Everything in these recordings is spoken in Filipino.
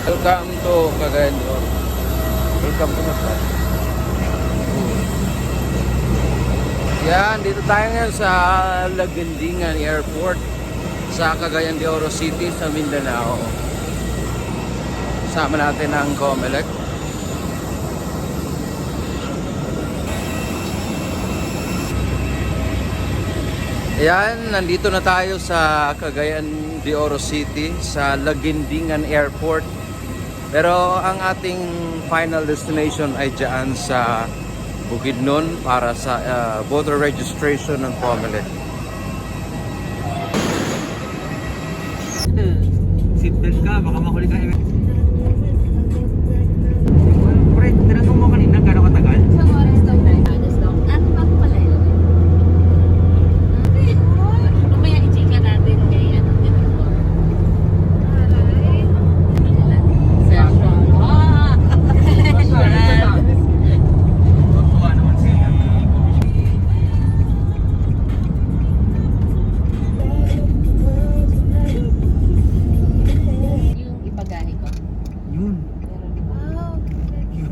Welcome to Cagayan de Oro. Welcome to Masbate. Yan, dito tayo ngayon sa Laguindingan Airport sa Cagayan de Oro City sa Mindanao. Sama natin ang COMELEC. Ayan, nandito na tayo sa Cagayan de Oro City sa Laguindingan Airport. Pero ang ating final destination ay dyan sa Bukidnon para sa voter registration ng COMELEC. Seatbelt ka, baka mahuli ka. Pre, tinanong mo kanina, gano'ng katagal? Isang oras daw na just daw. Ano ba ako pala yun? Mamaya i-chika natin kay ano dito po. Session. Tuwa naman sila. Yung ipagahe ko. Yun. Wow.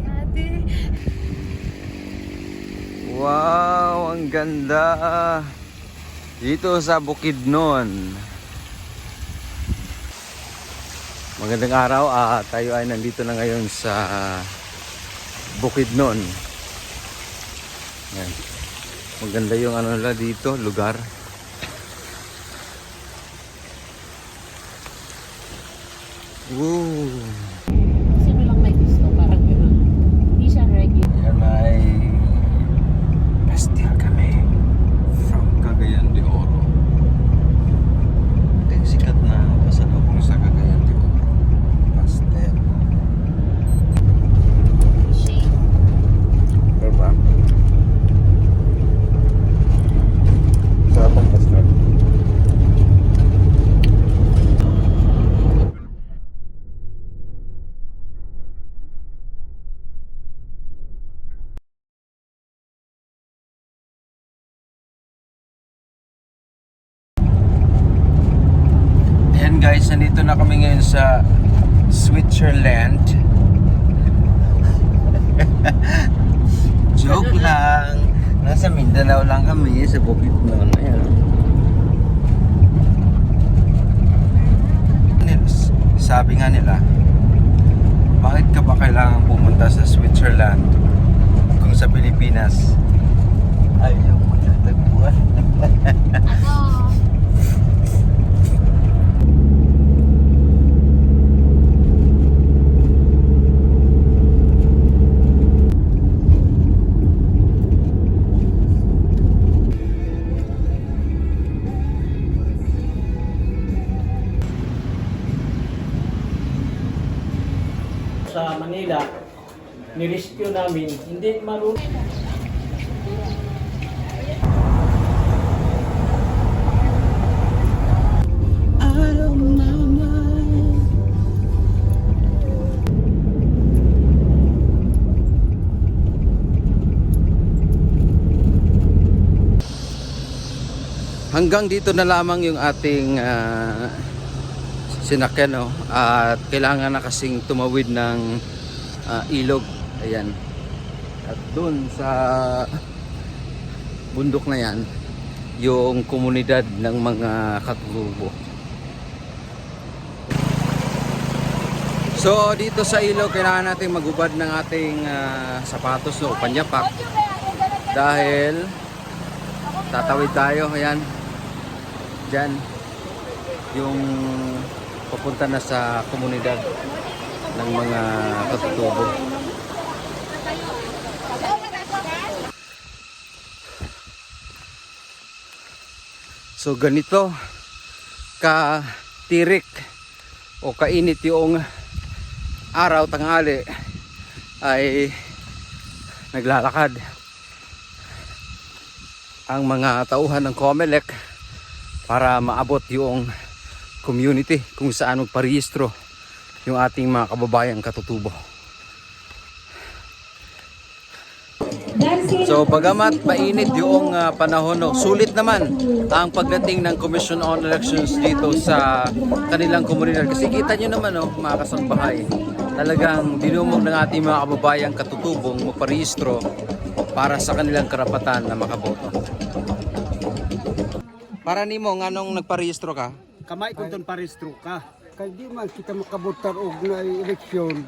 Ate. Wow, ang ganda dito sa Bukidnon. Magandang araw, tayo ay nandito na ngayon sa Bukidnon. Yan. Maganda yung ano nila dito, lugar. Woo! Sino lang may gusto? Parang gano'n. Hindi siya regular. Yan ay pastel kami from Cagayan de Oro. Ito yung sikat na pasalubong sa Cagayan de Oro. Pastel. Shade. Diba? Sarap ang pastel. Ayan guys, nandito na kami ngayon sa Switzerland. Joke lang. Nasa Mindanao lang kami sa Bukidnon. Ayan. Sabi nga nila, bakit ka ba kailangan pumunta sa Switzerland kung sa Pilipinas ayaw mo natagpuan? Ano? Sa Manila, nirescue namin, hindi marunong. Hanggang dito na lamang yung ating sinakyan, no? At kailangan na kasing tumawid ng ilog. Ayan. At dun sa bundok na yan, yung komunidad ng mga katutubo. So dito sa ilog, kailangan natin magubad ng ating sapatos, no? Panyapak. Dahil tatawid tayo. Ayan. Diyan yung papunta na sa komunidad ng mga katutubo. So ganito ka-tirik o kainit yung araw tanghali ay naglalakad ang mga tauhan ng COMELEC para maabot yung community kung saan magparehistro yung ating mga kababayang katutubo. So bagamat mainit yung panahon, no, sulit naman ang pagdating ng Commission on Elections dito sa kanilang komunidad. Kasi kita nyo naman, no, mga kasambahay, talagang dinumog ng ating mga kababayang katutubong magparehistro para sa kanilang karapatan na makaboto. Para nimo, nganong nagparehistro ka? Kamay ko doon parehistro ka. Kaya di man kita makabotar og na eleksyon.